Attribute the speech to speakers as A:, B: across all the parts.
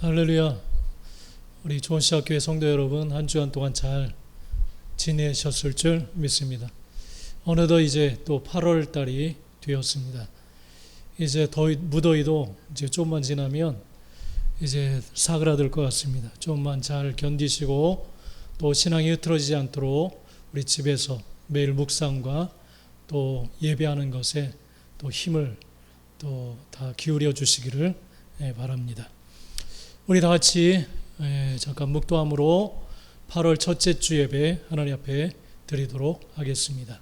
A: 할렐루야. 우리 조원시학교회 성도 여러분, 한 주간 동안 잘 지내셨을 줄 믿습니다. 어느덧 이제 또 8월 달이 되었습니다. 이제 무더위도 이제 좀만 지나면 이제 사그라들 것 같습니다. 좀만 잘 견디시고 또 신앙이 흐트러지지 않도록 우리 집에서 매일 묵상과 또 예배하는 것에 또 힘을 또 다 기울여 주시기를 바랍니다. 우리 다 같이 잠깐 묵도함으로 8월 첫째 주 예배 하나님 앞에 드리도록 하겠습니다.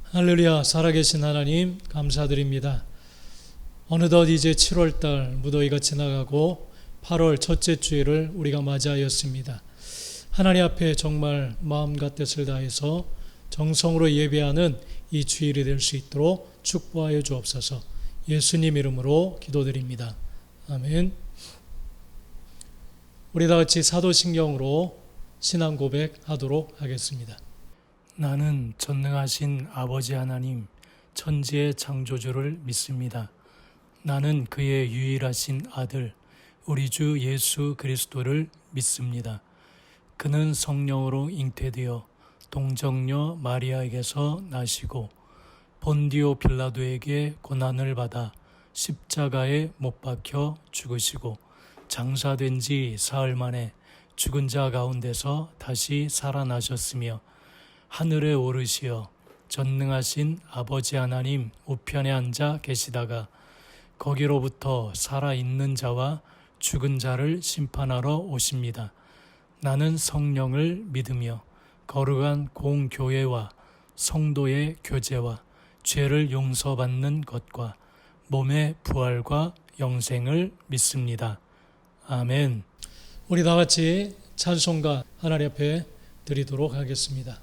A: 할렐루야. 살아계신 하나님 감사드립니다. 어느덧 이제 7월달 무더위가 지나가고 8월 첫째 주일을 우리가 맞이하였습니다. 하나님 앞에 정말 마음과 뜻을 다해서 정성으로 예배하는 이 주일이 될 수 있도록 축복하여 주옵소서. 예수님 이름으로 기도드립니다. 아멘. 우리 다 같이 사도신경으로 신앙 고백하도록 하겠습니다. 나는 전능하신 아버지 하나님, 천지의 창조주를 믿습니다. 나는 그의 유일하신 아들, 우리 주 예수 그리스도를 믿습니다. 그는 성령으로 잉태되어 동정녀 마리아에게서 나시고 본디오 빌라도에게 고난을 받아 십자가에 못 박혀 죽으시고 장사된 지 사흘 만에 죽은 자 가운데서 다시 살아나셨으며 하늘에 오르시어 전능하신 아버지 하나님 우편에 앉아 계시다가 거기로부터 살아있는 자와 죽은 자를 심판하러 오십니다. 나는 성령을 믿으며 거룩한 공교회와 성도의 교제와 죄를 용서받는 것과 몸의 부활과 영생을 믿습니다. 아멘. 우리 다 같이 찬송가 하나님 앞에 드리도록 하겠습니다.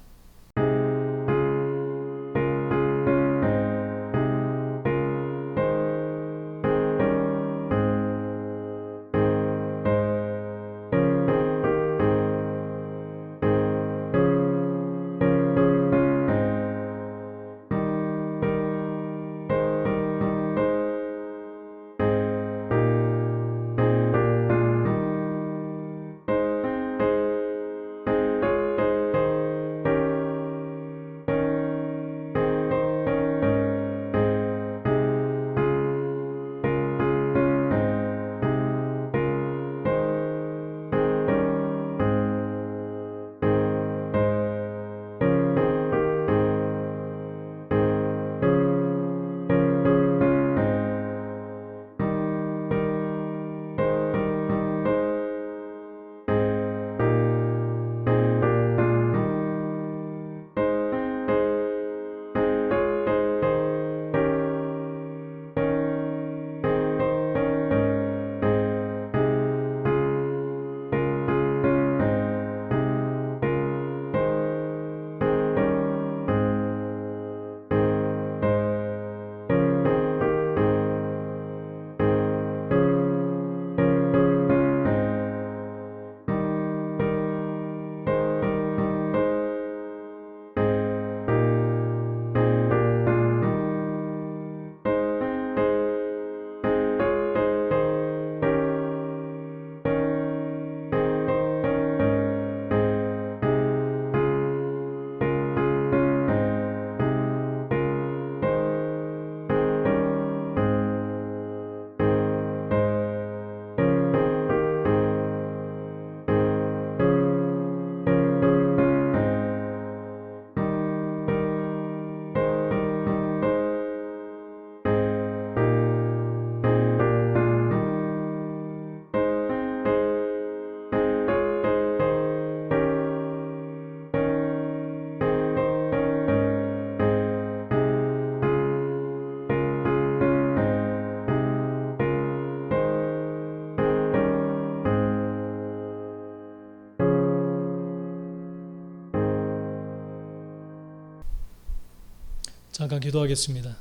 A: 잠깐 기도하겠습니다.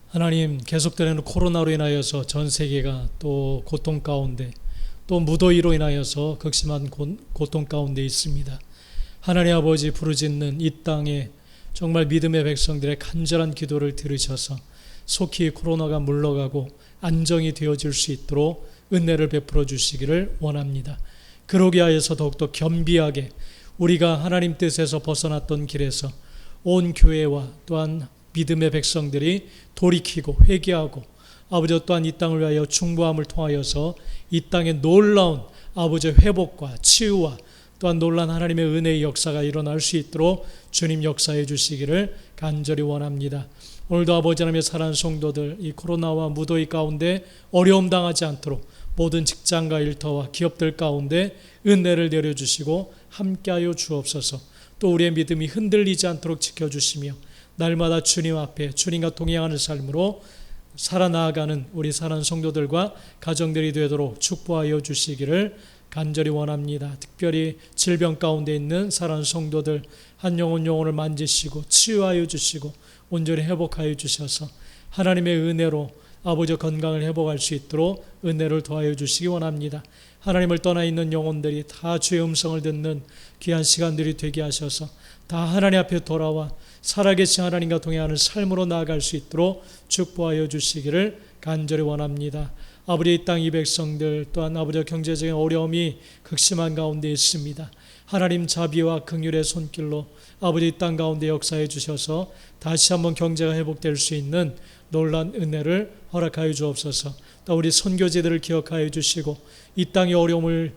A: 하나님, 계속되는 코로나로 인하여서 전 세계가 또 고통 가운데, 또 무더위로 인하여서 극심한 고통 가운데 있습니다. 하나님 아버지, 부르짖는 이 땅에 정말 믿음의 백성들의 간절한 기도를 들으셔서 속히 코로나가 물러가고 안정이 되어질 수 있도록 은혜를 베풀어 주시기를 원합니다. 그러기 하여서 더욱더 겸비하게 우리가 하나님 뜻에서 벗어났던 길에서 온 교회와 또한 믿음의 백성들이 돌이키고 회개하고 아버지 또한 이 땅을 위하여 중보함을 통하여서 이 땅에 놀라운 아버지 회복과 치유와 또한 놀라운 하나님의 은혜의 역사가 일어날 수 있도록 주님 역사해 주시기를 간절히 원합니다. 오늘도 아버지 하나님의 사랑하는 성도들 이 코로나와 무더위 가운데 어려움 당하지 않도록 모든 직장과 일터와 기업들 가운데 은혜를 내려주시고 함께하여 주옵소서. 또 우리의 믿음이 흔들리지 않도록 지켜주시며 날마다 주님 앞에 주님과 동행하는 삶으로 살아나가는 우리 사랑하는 성도들과 가정들이 되도록 축복하여 주시기를 간절히 원합니다. 특별히 질병 가운데 있는 사랑하는 성도들 한 영혼을 만지시고 치유하여 주시고 온전히 회복하여 주셔서 하나님의 은혜로 아버지 건강을 회복할 수 있도록 은혜를 더하여 주시기 원합니다. 하나님을 떠나 있는 영혼들이 다 주의 음성을 듣는 귀한 시간들이 되게 하셔서 다 하나님 앞에 돌아와 살아계신 하나님과 동행하는 삶으로 나아갈 수 있도록 축복하여 주시기를 간절히 원합니다. 아버지 이 땅 이 백성들 또한 아버지 경제적인 어려움이 극심한 가운데 있습니다. 하나님 자비와 긍휼의 손길로 아버지 이 땅 가운데 역사해 주셔서 다시 한번 경제가 회복될 수 있는 놀란 은혜를 허락하여 주옵소서. 또 우리 선교지들을 기억하여 주시고 이 땅의 어려움을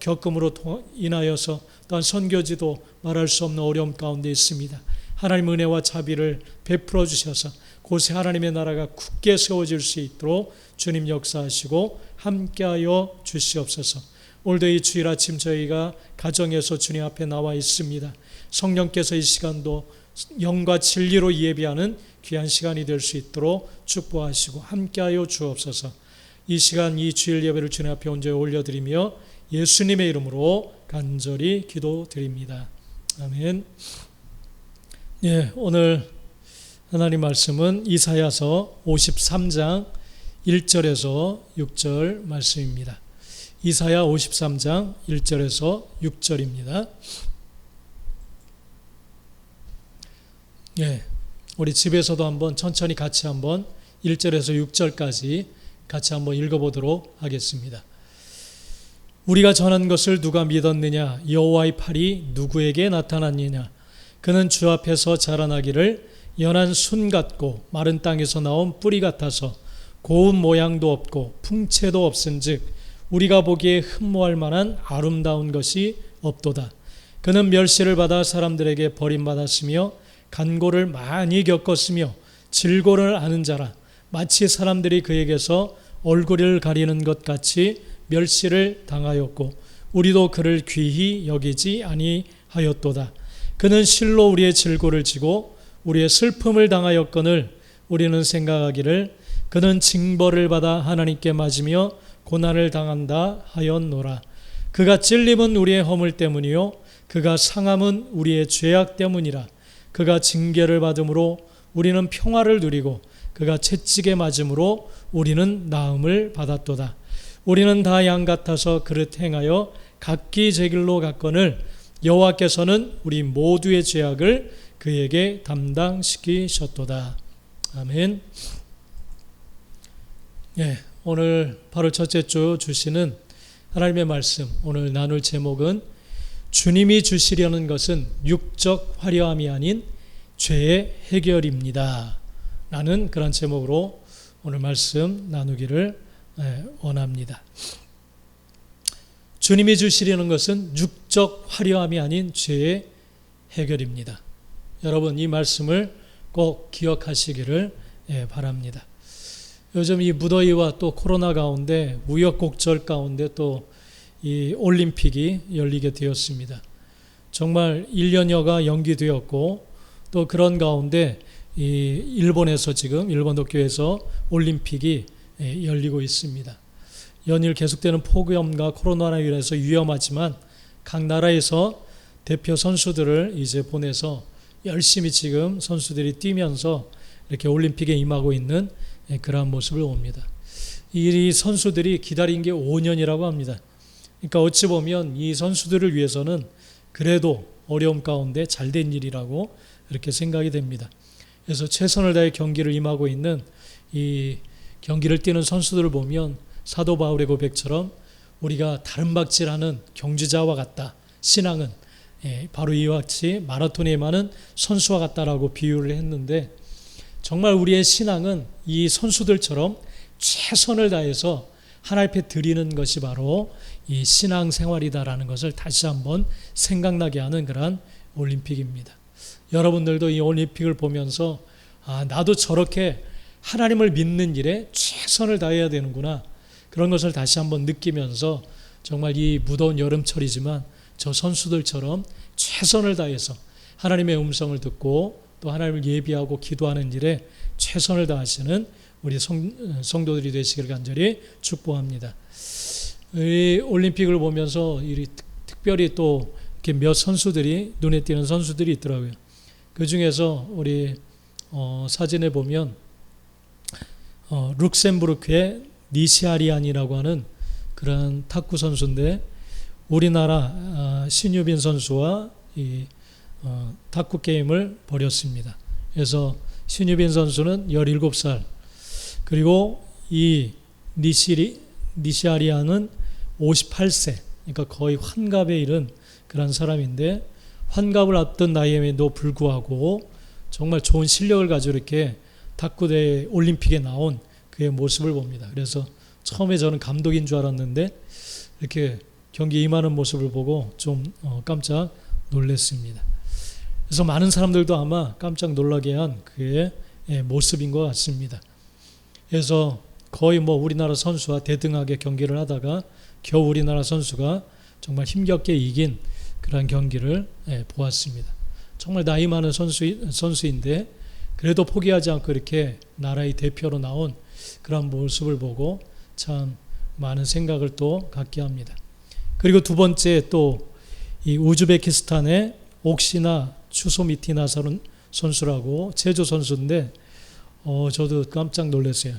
A: 겪음으로 인하여서 또한 선교지도 말할 수 없는 어려움 가운데 있습니다. 하나님 은혜와 자비를 베풀어 주셔서 곳에 하나님의 나라가 굳게 세워질 수 있도록 주님 역사하시고 함께하여 주시옵소서. 오늘도 이 주일 아침 저희가 가정에서 주님 앞에 나와 있습니다. 성령께서 이 시간도 영과 진리로 예비하는 귀한 시간이 될 수 있도록 축복하시고 함께하여 주옵소서. 이 시간 이 주일 예배를 주님 앞에 온전히 올려드리며 예수님의 이름으로 간절히 기도드립니다. 아멘. 예, 오늘 하나님 말씀은 이사야서 53장 1절에서 6절 말씀입니다. 이사야 53장 1절에서 6절입니다. 예, 우리 집에서도 한번 천천히 같이 한번 1절에서 6절까지 같이 한번 읽어보도록 하겠습니다. 우리가 전한 것을 누가 믿었느냐? 여호와의 팔이 누구에게 나타났느냐? 그는 주 앞에서 자라나기를 연한 순 같고 마른 땅에서 나온 뿌리 같아서 고운 모양도 없고 풍채도 없은즉 우리가 보기에 흠모할 만한 아름다운 것이 없도다. 그는 멸시를 받아 사람들에게 버림받았으며 간고를 많이 겪었으며 질고를 아는 자라. 마치 사람들이 그에게서 얼굴을 가리는 것 같이 멸시를 당하였고 우리도 그를 귀히 여기지 아니하였도다. 그는 실로 우리의 질고를 지고 우리의 슬픔을 당하였거늘 우리는 생각하기를 그는 징벌을 받아 하나님께 맞으며 고난을 당한다 하였노라. 그가 찔림은 우리의 허물 때문이요 그가 상함은 우리의 죄악 때문이라. 그가 징계를 받음으로 우리는 평화를 누리고 그가 채찍에 맞음으로 우리는 나음을 받았도다. 우리는 다 양 같아서 그릇 행하여 각기 제 길로 갔거늘 여호와께서는 우리 모두의 죄악을 그에게 담당시키셨도다. 아멘. 예, 오늘 8월 첫째 주 주시는 하나님의 말씀, 오늘 나눌 제목은 주님이 주시려는 것은 육적 화려함이 아닌 죄의 해결입니다. 라는 그런 제목으로 오늘 말씀 나누기를 원합니다. 주님이 주시려는 것은 육적 화려함이 아닌 죄의 해결입니다. 여러분 이 말씀을 꼭 기억하시기를 바랍니다. 요즘 이 무더위와 또 코로나 가운데 우여곡절 가운데 또 이 올림픽이 열리게 되었습니다. 정말 1년여가 연기되었고 또 그런 가운데 이 일본에서 지금 일본 도쿄에서 올림픽이 열리고 있습니다. 연일 계속되는 폭염과 코로나로 인해서 위험하지만 각 나라에서 대표 선수들을 이제 보내서 열심히 지금 선수들이 뛰면서 이렇게 올림픽에 임하고 있는 그러한 모습을 봅니다. 이 선수들이 기다린 게 5년이라고 합니다. 그러니까 어찌 보면 이 선수들을 위해서는 그래도 어려움 가운데 잘된 일이라고 이렇게 생각이 됩니다. 그래서 최선을 다해 경기를 임하고 있는 이 경기를 뛰는 선수들을 보면 사도 바울의 고백처럼 우리가 다름박질하는 경주자와 같다. 신앙은 바로 이와 같이 마라톤에 임하는 선수와 같다라고 비유를 했는데, 정말 우리의 신앙은 이 선수들처럼 최선을 다해서 하나님 앞에 드리는 것이 바로 이 신앙 생활이다라는 것을 다시 한번 생각나게 하는 그러한 올림픽입니다. 여러분들도 이 올림픽을 보면서 나도 저렇게 하나님을 믿는 일에 최선을 다해야 되는구나, 그런 것을 다시 한번 느끼면서 정말 이 무더운 여름철이지만 저 선수들처럼 최선을 다해서 하나님의 음성을 듣고 또 하나님을 예비하고 기도하는 일에 최선을 다하시는 우리 성도들이 되시기를 간절히 축복합니다. 이 올림픽을 보면서 특별히 또 이렇게 몇 선수들이 눈에 띄는 선수들이 있더라고요. 그 중에서 우리 사진에 보면 룩셈부르크의 니시아리안이라고 하는 그런 탁구 선수인데, 우리나라 신유빈 선수와 이 탁구 게임을 벌였습니다. 그래서 신유빈 선수는 17살, 그리고 이 니시아리안은 58세, 그러니까 거의 환갑에 이른 그런 사람인데, 환갑을 앞둔 나이에도 불구하고 정말 좋은 실력을 가지고 이렇게 탁구대회 올림픽에 나온 그의 모습을 봅니다. 그래서 처음에 저는 감독인 줄 알았는데 이렇게 경기에 임하는 모습을 보고 좀 깜짝 놀랐습니다. 그래서 많은 사람들도 아마 깜짝 놀라게 한 그의 모습인 것 같습니다. 그래서 거의 우리나라 선수와 대등하게 경기를 하다가 겨우 우리나라 선수가 정말 힘겹게 이긴 그런 경기를 보았습니다. 정말 나이 많은 선수인데 그래도 포기하지 않고 이렇게 나라의 대표로 나온 그런 모습을 보고 참 많은 생각을 또 갖게 합니다. 그리고 두 번째, 또 이 우즈베키스탄의 옥시나 추소미티나 선수라고 체조 선수인데 저도 깜짝 놀랐어요.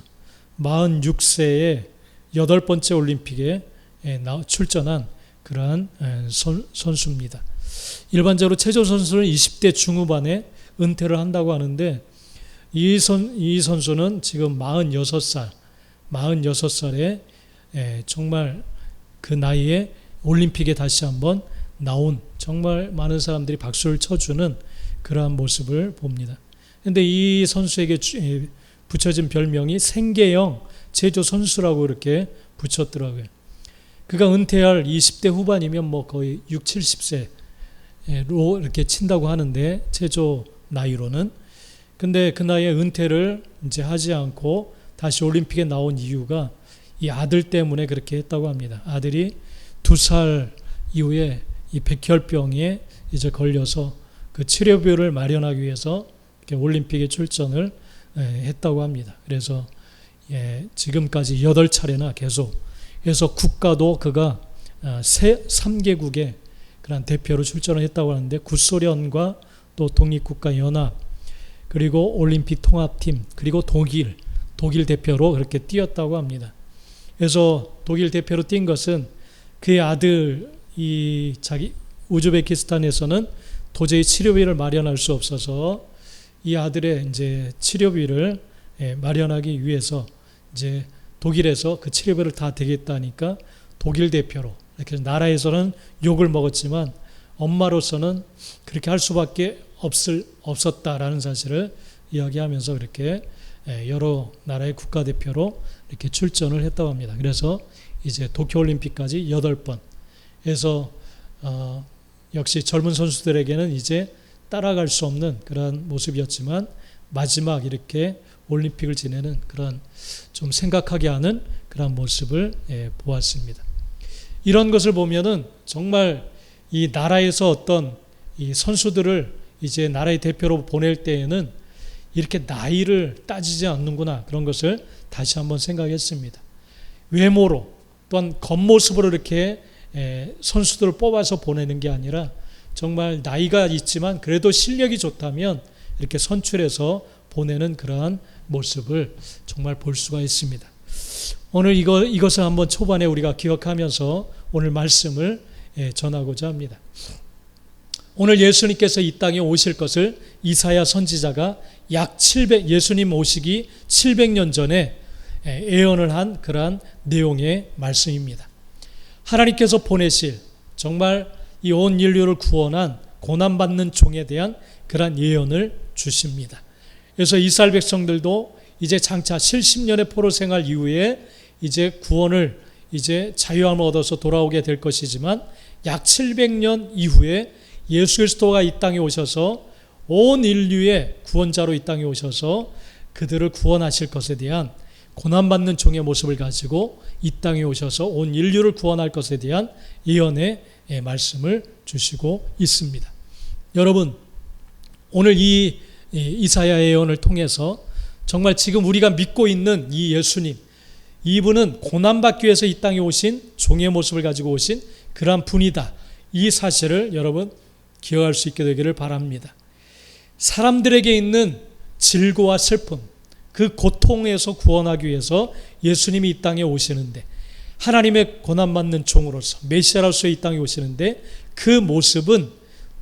A: 46세에 8번째 올림픽에 출전한 그러한 선수입니다. 일반적으로 체조 선수는 20대 중후반에 은퇴를 한다고 하는데 이 선수는 지금 46살에 정말 그 나이에 올림픽에 다시 한번 나온, 정말 많은 사람들이 박수를 쳐주는 그러한 모습을 봅니다. 그런데 이 선수에게 붙여진 별명이 생계형 체조 선수라고 이렇게 붙였더라고요. 그가 은퇴할 20대 후반이면 거의 6, 70세로 이렇게 친다고 하는데, 체조 나이로는. 근데 그 나이에 은퇴를 이제 하지 않고 다시 올림픽에 나온 이유가 이 아들 때문에 그렇게 했다고 합니다. 아들이 2살 이후에 이 백혈병에 이제 걸려서 그 치료비를 마련하기 위해서 이렇게 올림픽에 출전을 했다고 합니다. 그래서 지금까지 8차례나 계속, 그래서 국가도 그가 3개국의 그런 대표로 출전을 했다고 하는데, 구소련과 또 독립국가 연합, 그리고 올림픽 통합팀, 그리고 독일 대표로 그렇게 뛰었다고 합니다. 그래서 독일 대표로 뛴 것은 그의 아들, 자기 우즈베키스탄에서는 도저히 치료비를 마련할 수 없어서 이 아들의 이제 치료비를 마련하기 위해서 이제 독일에서 그 치료비를 다 대겠다니까 독일 대표로, 이렇게 나라에서는 욕을 먹었지만 엄마로서는 그렇게 할 수밖에 없었다라는 사실을 이야기하면서 그렇게 여러 나라의 국가대표로 이렇게 출전을 했다고 합니다. 그래서 이제 도쿄올림픽까지 8번. 그래서 역시 젊은 선수들에게는 이제 따라갈 수 없는 그런 모습이었지만, 마지막 이렇게 올림픽을 지내는 그런 좀 생각하게 하는 그런 모습을 보았습니다. 이런 것을 보면은 정말 이 나라에서 어떤 이 선수들을 이제 나라의 대표로 보낼 때에는 이렇게 나이를 따지지 않는구나, 그런 것을 다시 한번 생각했습니다. 외모로 또한 겉모습으로 이렇게 선수들을 뽑아서 보내는 게 아니라 정말 나이가 있지만 그래도 실력이 좋다면 이렇게 선출해서 보내는 그러한 모습을 정말 볼 수가 있습니다. 오늘 이것을 한번 초반에 우리가 기억하면서 오늘 말씀을 전하고자 합니다. 오늘 예수님께서 이 땅에 오실 것을 이사야 선지자가 예수님 오시기 700년 전에 예언을 한 그러한 내용의 말씀입니다. 하나님께서 보내실 정말 이 온 인류를 구원한 고난받는 종에 대한 그러한 예언을 주십니다. 그래서 이스라엘 백성들도 이제 장차 70년의 포로 생활 이후에 이제 구원을 이제 자유함을 얻어서 돌아오게 될 것이지만 약 700년 이후에 예수 그리스도가 이 땅에 오셔서 온 인류의 구원자로 이 땅에 오셔서 그들을 구원하실 것에 대한 고난받는 종의 모습을 가지고 이 땅에 오셔서 온 인류를 구원할 것에 대한 예언의 말씀을 주시고 있습니다. 여러분, 오늘 이 이사야 예언을 통해서 정말 지금 우리가 믿고 있는 이 예수님, 이분은 고난받기 위해서 이 땅에 오신 종의 모습을 가지고 오신 그러한 분이다. 이 사실을 여러분 기억할 수 있게 되기를 바랍니다. 사람들에게 있는 질고와 슬픔, 그 고통에서 구원하기 위해서 예수님이 이 땅에 오시는데, 하나님의 고난받는 종으로서 메시아로서 이 땅에 오시는데 그 모습은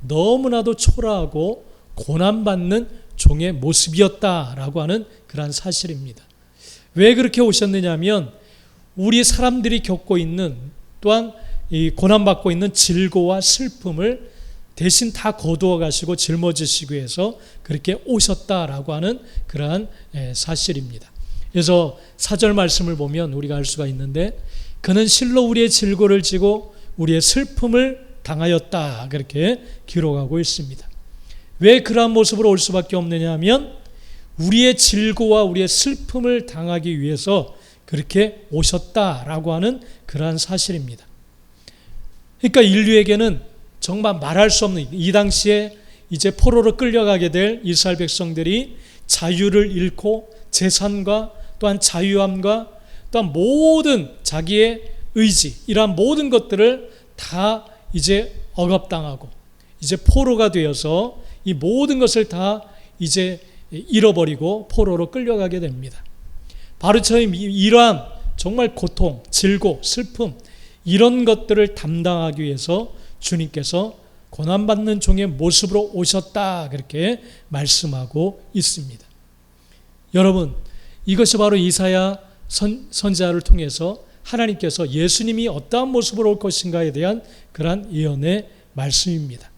A: 너무나도 초라하고 고난받는 종의 모습이었다라고 하는 그러한 사실입니다. 왜 그렇게 오셨느냐 하면 우리 사람들이 겪고 있는 또한 이 고난받고 있는 질고와 슬픔을 대신 다 거두어 가시고 짊어지시기 위해서 그렇게 오셨다라고 하는 그러한 사실입니다. 그래서 4절 말씀을 보면 우리가 알 수가 있는데, 그는 실로 우리의 질고를 지고 우리의 슬픔을 당하였다, 그렇게 기록하고 있습니다. 왜 그러한 모습으로 올 수밖에 없느냐 하면 우리의 질고와 우리의 슬픔을 당하기 위해서 그렇게 오셨다라고 하는 그러한 사실입니다. 그러니까 인류에게는 정말 말할 수 없는, 이 당시에 이제 포로로 끌려가게 될 이스라엘 백성들이 자유를 잃고 재산과 또한 자유함과 또한 모든 자기의 의지, 이러한 모든 것들을 다 이제 억압당하고 이제 포로가 되어서 이 모든 것을 다 이제 잃어버리고 포로로 끌려가게 됩니다. 바로 이러한 정말 고통, 질고, 슬픔, 이런 것들을 담당하기 위해서 주님께서 고난받는 종의 모습으로 오셨다, 그렇게 말씀하고 있습니다. 여러분, 이것이 바로 이사야 선지자를 통해서 하나님께서 예수님이 어떠한 모습으로 올 것인가에 대한 그러한 예언의 말씀입니다.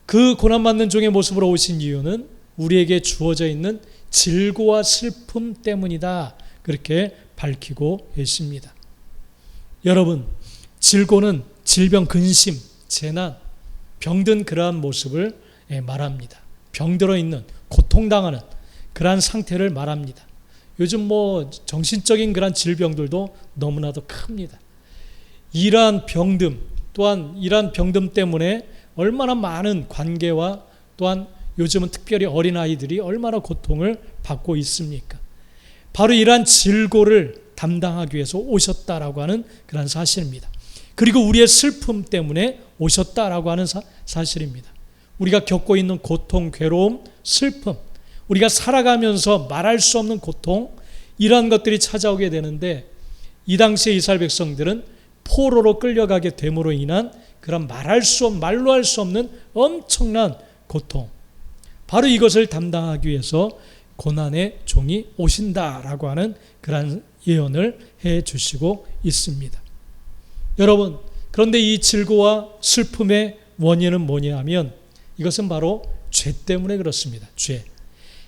A: 그 고난받는 종의 모습으로 오신 이유는 우리에게 주어져 있는 질고와 슬픔 때문이다, 그렇게 밝히고 계십니다. 여러분, 질고는 질병, 근심, 재난, 병든 그러한 모습을 말합니다. 병들어 있는, 고통당하는 그러한 상태를 말합니다. 요즘 정신적인 그러한 질병들도 너무나도 큽니다. 이러한 병듦, 또한 이러한 병듦 때문에 얼마나 많은 관계와 또한 요즘은 특별히 어린아이들이 얼마나 고통을 받고 있습니까? 바로 이러한 질고를 담당하기 위해서 오셨다라고 하는 그런 사실입니다. 그리고 우리의 슬픔 때문에 오셨다라고 하는 사실입니다. 우리가 겪고 있는 고통, 괴로움, 슬픔, 우리가 살아가면서 말할 수 없는 고통, 이러한 것들이 찾아오게 되는데, 이 당시에 이스라엘 백성들은 포로로 끌려가게 됨으로 인한 그런 말로 할 수 없는 엄청난 고통, 바로 이것을 담당하기 위해서 고난의 종이 오신다라고 하는 그런 예언을 해 주시고 있습니다. 여러분, 그런데 이 질고와 슬픔의 원인은 뭐냐 하면 이것은 바로 죄 때문에 그렇습니다. 죄.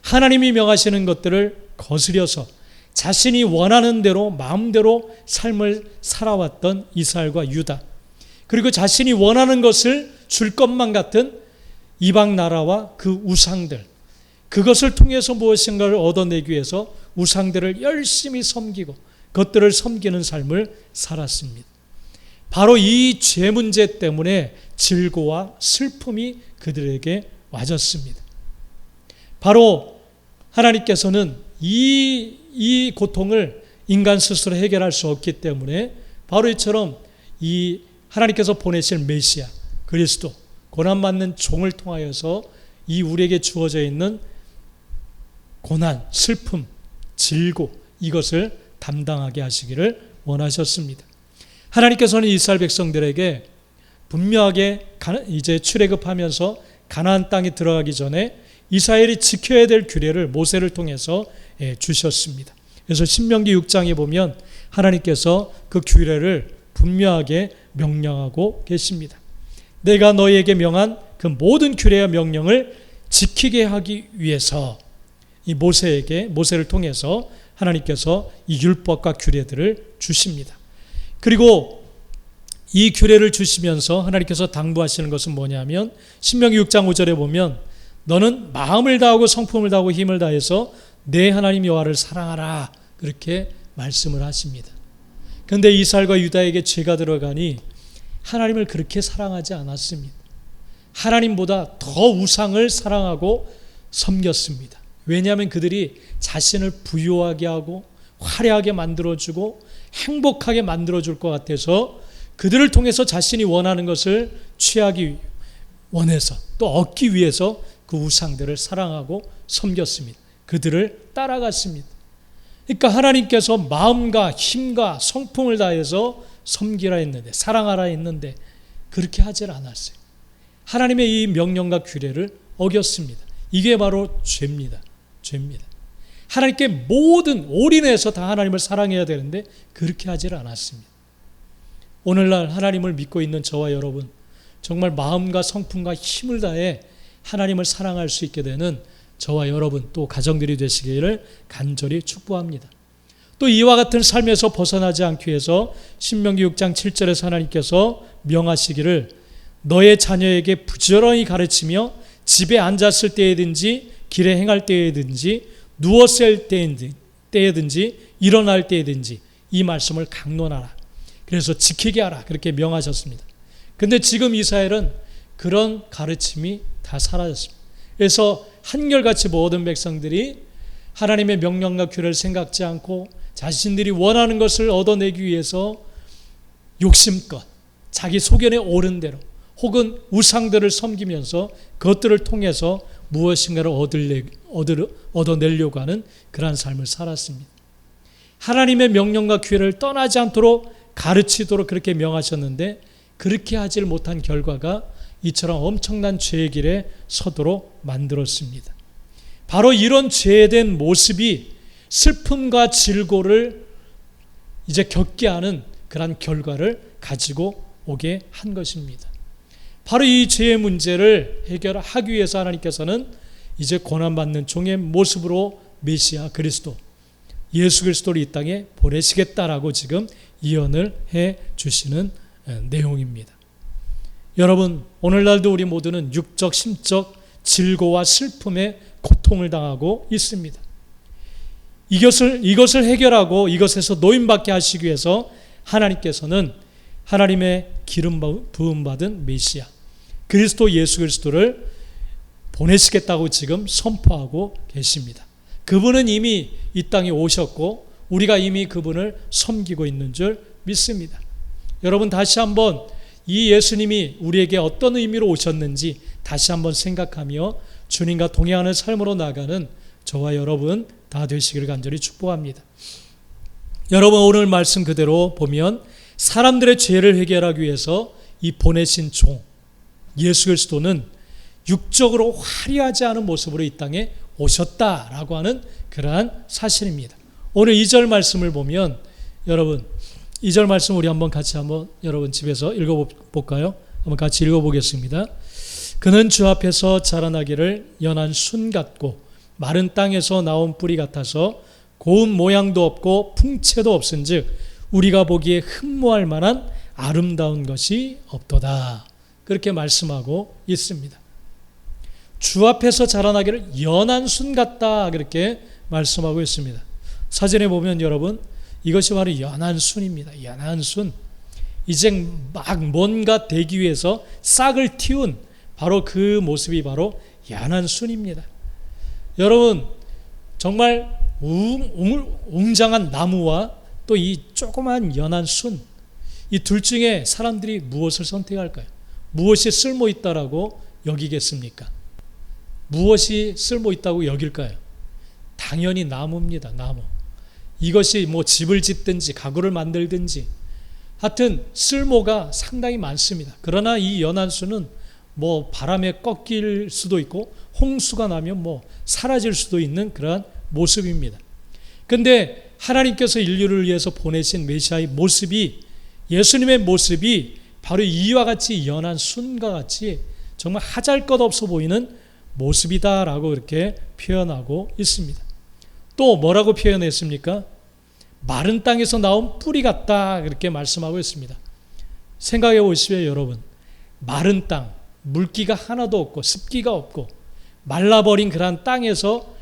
A: 하나님이 명하시는 것들을 거스려서 자신이 원하는 대로 마음대로 삶을 살아왔던 이스라엘과 유다, 그리고 자신이 원하는 것을 줄 것만 같은 이방 나라와 그 우상들, 그것을 통해서 무엇인가를 얻어내기 위해서 우상들을 열심히 섬기고 그것들을 섬기는 삶을 살았습니다. 바로 이 죄 문제 때문에 질고와 슬픔이 그들에게 와졌습니다. 바로 하나님께서는 이 고통을 인간 스스로 해결할 수 없기 때문에 바로 이처럼 이 하나님께서 보내실 메시아 그리스도, 고난받는 종을 통하여서 이 우리에게 주어져 있는 고난, 슬픔, 질고, 이것을 담당하게 하시기를 원하셨습니다. 하나님께서는 이스라엘 백성들에게 분명하게 이제 출애굽하면서 가나안 땅에 들어가기 전에 이스라엘이 지켜야 될 규례를 모세를 통해서 주셨습니다. 그래서 신명기 6장에 보면 하나님께서 그 규례를 분명하게 명령하고 계십니다. 내가 너희에게 명한 그 모든 규례와 명령을 지키게 하기 위해서 이 모세를 통해서 하나님께서 이 율법과 규례들을 주십니다. 그리고 이 규례를 주시면서 하나님께서 당부하시는 것은 뭐냐면 신명기 6장 5절에 보면 너는 마음을 다하고 성품을 다하고 힘을 다해서 내 하나님 여호와를 사랑하라 그렇게 말씀을 하십니다. 그런데 이스라엘과 유다에게 죄가 들어가니 하나님을 그렇게 사랑하지 않았습니다. 하나님보다 더 우상을 사랑하고 섬겼습니다. 왜냐하면 그들이 자신을 부유하게 하고 화려하게 만들어주고 행복하게 만들어줄 것 같아서 그들을 통해서 자신이 원하는 것을 취하기 원해서 또 얻기 위해서 그 우상들을 사랑하고 섬겼습니다. 그들을 따라갔습니다. 그러니까 하나님께서 마음과 힘과 성품을 다해서 섬기라 했는데 사랑하라 했는데 그렇게 하질 않았어요. 하나님의 이 명령과 규례를 어겼습니다. 이게 바로 죄입니다. 죄입니다. 하나님께 모든 올인해서 다 하나님을 사랑해야 되는데 그렇게 하질 않았습니다. 오늘날 하나님을 믿고 있는 저와 여러분 정말 마음과 성품과 힘을 다해 하나님을 사랑할 수 있게 되는 저와 여러분 또 가정들이 되시기를 간절히 축복합니다. 또 이와 같은 삶에서 벗어나지 않기 위해서 신명기 6장 7절에서 하나님께서 명하시기를 너의 자녀에게 부지런히 가르치며 집에 앉았을 때에든지 길에 행할 때에든지 누웠을 때에든지 일어날 때에든지 이 말씀을 강론하라. 그래서 지키게 하라. 그렇게 명하셨습니다. 그런데 지금 이스라엘은 그런 가르침이 다 사라졌습니다. 그래서 한결같이 모든 백성들이 하나님의 명령과 규례를 생각지 않고 자신들이 원하는 것을 얻어내기 위해서 욕심껏 자기 소견에 오른 대로 혹은 우상들을 섬기면서 그것들을 통해서 무엇인가를 얻어내려고 하는 그러한 삶을 살았습니다. 하나님의 명령과 규례를 떠나지 않도록 가르치도록 그렇게 명하셨는데 그렇게 하질 못한 결과가 이처럼 엄청난 죄의 길에 서도록 만들었습니다. 바로 이런 죄된 모습이 슬픔과 질고를 이제 겪게 하는 그러한 결과를 가지고 오게 한 것입니다. 바로 이 죄의 문제를 해결하기 위해서 하나님께서는 이제 고난받는 종의 모습으로 메시아 그리스도 예수 그리스도를 이 땅에 보내시겠다라고 지금 예언을 해 주시는 내용입니다. 여러분 오늘날도 우리 모두는 육적 심적 질고와 슬픔에 고통을 당하고 있습니다. 이것을 해결하고 이것에서 노임받게 하시기 위해서 하나님께서는 하나님의 기름 부음 받은 메시아 그리스도 예수 그리스도를 보내시겠다고 지금 선포하고 계십니다. 그분은 이미 이 땅에 오셨고 우리가 이미 그분을 섬기고 있는 줄 믿습니다. 여러분 다시 한번 이 예수님이 우리에게 어떤 의미로 오셨는지 다시 한번 생각하며 주님과 동행하는 삶으로 나가는 저와 여러분 다 되시기를 간절히 축복합니다. 여러분 오늘 말씀 그대로 보면 사람들의 죄를 해결하기 위해서 이 보내신 종 예수 그리스도는 육적으로 화려하지 않은 모습으로 이 땅에 오셨다라고 하는 그러한 사실입니다. 오늘 2절 말씀을 보면 여러분 2절 말씀 우리 한번 같이 한번 여러분 집에서 읽어볼까요? 한번 같이 읽어보겠습니다. 그는 주 앞에서 자라나기를 연한 순 같고 마른 땅에서 나온 뿌리 같아서 고운 모양도 없고 풍채도 없은즉 우리가 보기에 흠모할 만한 아름다운 것이 없도다. 그렇게 말씀하고 있습니다. 주 앞에서 자라나기를 연한 순 같다 그렇게 말씀하고 있습니다. 사진에 보면 여러분 이것이 바로 연한 순입니다. 연한 순. 이제 막 뭔가 되기 위해서 싹을 틔운 바로 그 모습이 바로 연한 순입니다. 여러분 정말 웅장한 나무와 또 이 조그만 연한 순, 이 둘 중에 사람들이 무엇을 선택할까요? 무엇이 쓸모 있다라고 여기겠습니까? 무엇이 쓸모 있다고 여길까요? 당연히 나무입니다. 나무. 이것이 뭐 집을 짓든지 가구를 만들든지 하여튼 쓸모가 상당히 많습니다. 그러나 이 연안수는 뭐 바람에 꺾일 수도 있고 홍수가 나면 뭐 사라질 수도 있는 그러한 모습입니다. 그런데 하나님께서 인류를 위해서 보내신 메시아의 모습이, 예수님의 모습이 바로 이와 같이 연한 순과 같이 정말 하잘것없어 보이는 모습이다라고 이렇게 표현하고 있습니다. 또 뭐라고 표현했습니까? 마른 땅에서 나온 뿌리 같다 그렇게 말씀하고 있습니다. 생각해 보시면 여러분, 마른 땅, 물기가 하나도 없고 습기가 없고 말라버린 그런 땅에서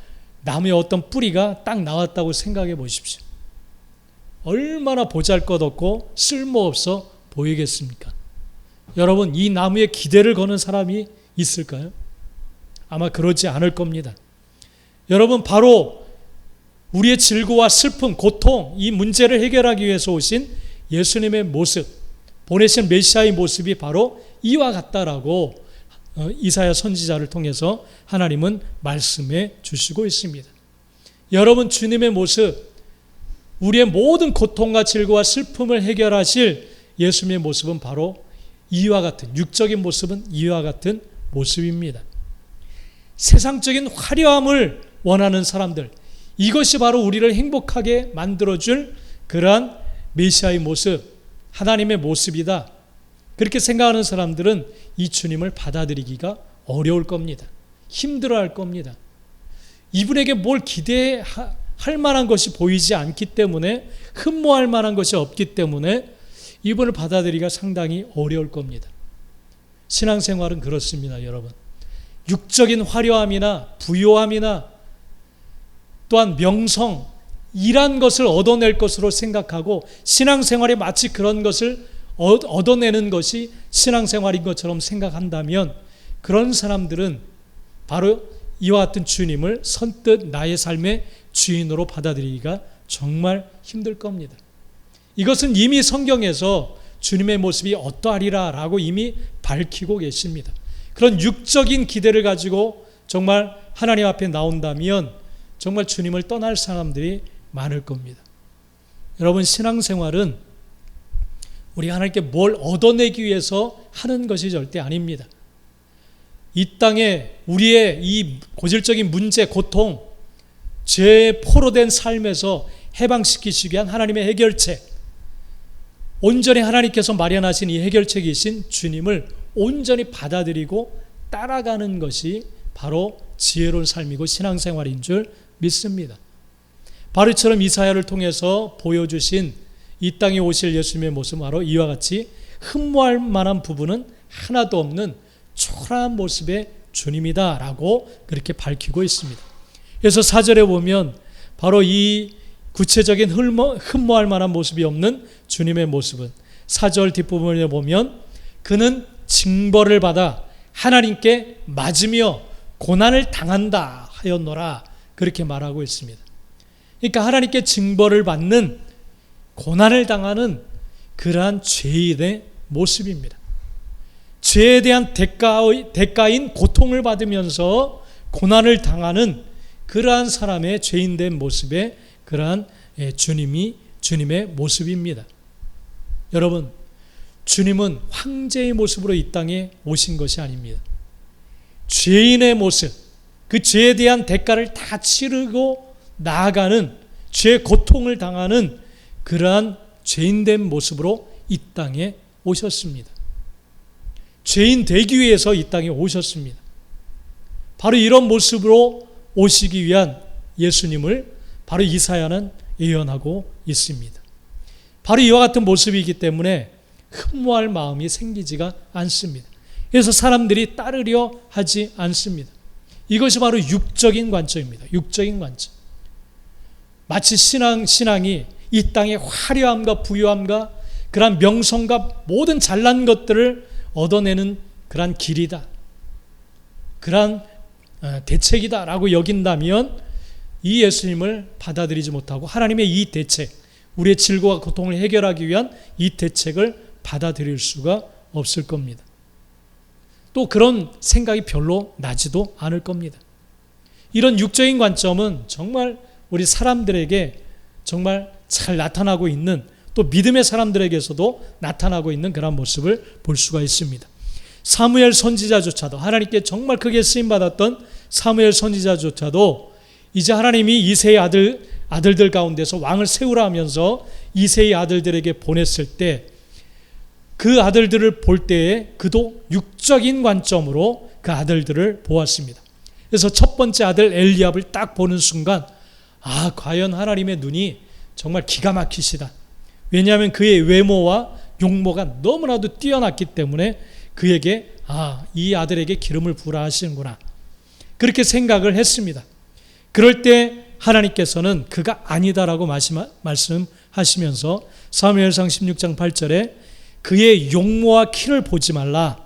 A: 나무의 어떤 뿌리가 딱 나왔다고 생각해 보십시오. 얼마나 보잘것없고 쓸모없어 보이겠습니까? 여러분, 이 나무에 기대를 거는 사람이 있을까요? 아마 그러지 않을 겁니다. 여러분, 바로 우리의 질고와 슬픔, 고통, 이 문제를 해결하기 위해서 오신 예수님의 모습, 보내신 메시아의 모습이 바로 이와 같다라고 이사야 선지자를 통해서 하나님은 말씀해 주시고 있습니다. 여러분, 주님의 모습, 우리의 모든 고통과 질고와 슬픔을 해결하실 예수님의 모습은 바로 이와 같은, 육적인 모습은 이와 같은 모습입니다. 세상적인 화려함을 원하는 사람들, 이것이 바로 우리를 행복하게 만들어줄 그러한 메시아의 모습, 하나님의 모습이다. 그렇게 생각하는 사람들은 이 주님을 받아들이기가 어려울 겁니다. 힘들어할 겁니다. 이분에게 뭘 기대할 만한 것이 보이지 않기 때문에, 흠모할 만한 것이 없기 때문에 이분을 받아들이기가 상당히 어려울 겁니다. 신앙생활은 그렇습니다, 여러분. 육적인 화려함이나 부요함이나 또한 명성, 이란 것을 얻어낼 것으로 생각하고 신앙생활에 마치 그런 것을 얻어내는 것이 신앙생활인 것처럼 생각한다면 그런 사람들은 바로 이와 같은 주님을 선뜻 나의 삶의 주인으로 받아들이기가 정말 힘들 겁니다. 이것은 이미 성경에서 주님의 모습이 어떠하리라 라고 이미 밝히고 계십니다. 그런 육적인 기대를 가지고 정말 하나님 앞에 나온다면 정말 주님을 떠날 사람들이 많을 겁니다. 여러분, 신앙생활은 우리가 하나님께 뭘 얻어내기 위해서 하는 것이 절대 아닙니다. 이 땅에 우리의 이 고질적인 문제, 고통, 죄에 포로된 삶에서 해방시키시기 위한 하나님의 해결책, 온전히 하나님께서 마련하신 이 해결책이신 주님을 온전히 받아들이고 따라가는 것이 바로 지혜로운 삶이고 신앙생활인 줄 믿습니다. 바로 이처럼 이사야를 통해서 보여주신 이 땅에 오실 예수님의 모습은 바로 이와 같이 흠모할 만한 부분은 하나도 없는 초라한 모습의 주님이다 라고 그렇게 밝히고 있습니다. 그래서 4절에 보면 바로 이 구체적인 흠모할 만한 모습이 없는 주님의 모습은 4절 뒷부분에 보면 그는 징벌을 받아 하나님께 맞으며 고난을 당한다 하였노라 그렇게 말하고 있습니다. 그러니까 하나님께 징벌을 받는, 고난을 당하는 그러한 죄인의 모습입니다. 죄에 대한 대가인 고통을 받으면서 고난을 당하는 그러한 사람의 죄인된 모습의 그러한 주님의 모습입니다. 여러분, 주님은 황제의 모습으로 이 땅에 오신 것이 아닙니다. 죄인의 모습, 그 죄에 대한 대가를 다 치르고 나아가는, 죄의 고통을 당하는 그러한 죄인된 모습으로 이 땅에 오셨습니다. 죄인 되기 위해서 이 땅에 오셨습니다. 바로 이런 모습으로 오시기 위한 예수님을 바로 이사야는 예언하고 있습니다. 바로 이와 같은 모습이기 때문에 흠모할 마음이 생기지가 않습니다. 그래서 사람들이 따르려 하지 않습니다. 이것이 바로 육적인 관점입니다. 육적인 관점. 마치 신앙이 이 땅의 화려함과 부유함과 그러한 명성과 모든 잘난 것들을 얻어내는 그러한 길이다, 그러한 대책이다 라고 여긴다면 이 예수님을 받아들이지 못하고 하나님의 이 대책, 우리의 질고와 고통을 해결하기 위한 이 대책을 받아들일 수가 없을 겁니다. 또 그런 생각이 별로 나지도 않을 겁니다. 이런 육적인 관점은 정말 우리 사람들에게 정말 잘 나타나고 있는 또 믿음의 사람들에게서도 나타나고 있는 그런 모습을 볼 수가 있습니다. 사무엘 선지자조차도, 하나님께 정말 크게 쓰임받았던 사무엘 선지자조차도 이제 하나님이 이새의 아들들 가운데서 왕을 세우라 하면서 이새의 아들들에게 보냈을 때 그 아들들을 볼 때에 그도 육적인 관점으로 그 아들들을 보았습니다. 그래서 첫 번째 아들 엘리압을 딱 보는 순간 과연 하나님의 눈이 정말 기가 막히시다. 왜냐하면 그의 외모와 용모가 너무나도 뛰어났기 때문에 그에게 이 아들에게 기름을 부으라 하시는구나, 그렇게 생각을 했습니다. 그럴 때 하나님께서는 그가 아니다라고 말씀하시면서 사무엘상 16장 8절에 그의 용모와 키를 보지 말라,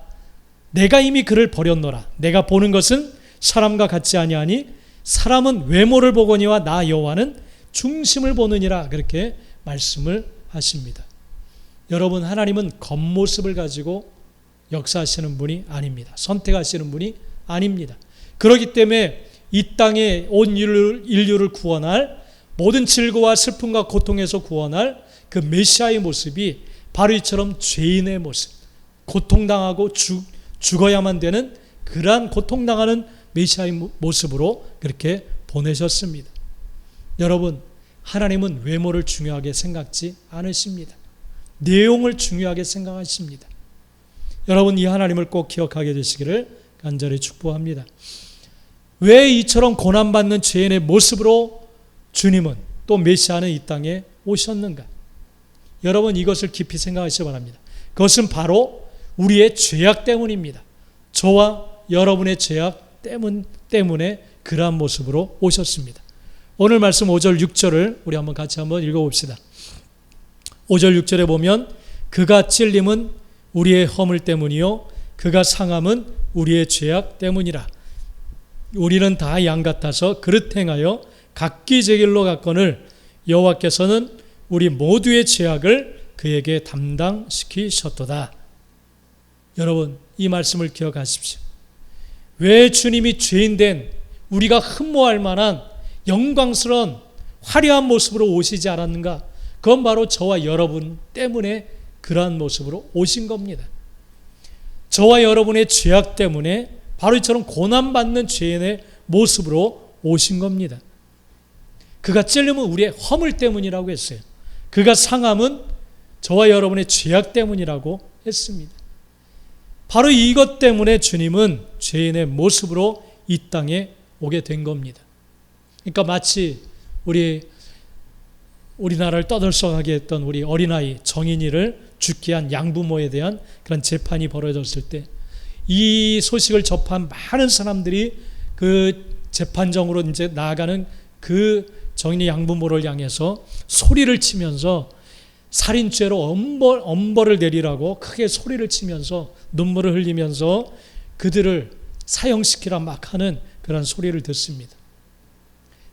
A: 내가 이미 그를 버렸노라, 내가 보는 것은 사람과 같지 아니하니 사람은 외모를 보거니와 나 여호와는 중심을 보느니라, 그렇게 말씀을 하십니다. 여러분, 하나님은 겉모습을 가지고 역사하시는 분이 아닙니다. 선택하시는 분이 아닙니다. 그렇기 때문에 이 땅에 온 인류를 구원할, 모든 질고와 슬픔과 고통에서 구원할 그 메시아의 모습이 바로 이처럼 죄인의 모습, 고통당하고 죽어야만 되는 그러한 고통당하는 메시아의 모습으로 그렇게 보내셨습니다. 여러분, 하나님은 외모를 중요하게 생각지 않으십니다. 내용을 중요하게 생각하십니다. 여러분, 이 하나님을 꼭 기억하게 되시기를 간절히 축복합니다. 왜 이처럼 고난받는 죄인의 모습으로 주님은, 또 메시아는 이 땅에 오셨는가? 여러분, 이것을 깊이 생각하시기 바랍니다. 그것은 바로 우리의 죄악 때문입니다. 저와 여러분의 죄악 때문에 그러한 모습으로 오셨습니다. 오늘 말씀 5절 6절을 우리 같이 한번 읽어봅시다. 5절 6절에 보면 그가 찔림은 우리의 허물 때문이요 그가 상함은 우리의 죄악 때문이라. 우리는 다 양 같아서 그릇 행하여 각기 제 길로 갔거늘 여호와께서는 우리 모두의 죄악을 그에게 담당시키셨도다. 여러분, 이 말씀을 기억하십시오. 왜 주님이 죄인된 우리가 흠모할 만한 영광스러운 화려한 모습으로 오시지 않았는가? 그건 바로 저와 여러분 때문에 그러한 모습으로 오신 겁니다. 저와 여러분의 죄악 때문에 바로 이처럼 고난받는 죄인의 모습으로 오신 겁니다. 그가 찔림은 우리의 허물 때문이라고 했어요. 그가 상함은 저와 여러분의 죄악 때문이라고 했습니다. 바로 이것 때문에 주님은 죄인의 모습으로 이 땅에 오게 된 겁니다. 그러니까 마치 우리나라를 떠들썩하게 했던 우리 어린아이 정인이를 죽게 한 양부모에 대한 그런 재판이 벌어졌을 때 이 소식을 접한 많은 사람들이 그 재판정으로 이제 나아가는 그 정인이 양부모를 향해서 소리를 치면서 살인죄로 엄벌을 내리라고 크게 소리를 치면서 눈물을 흘리면서 그들을 사형시키라 막 하는 그런 소리를 듣습니다.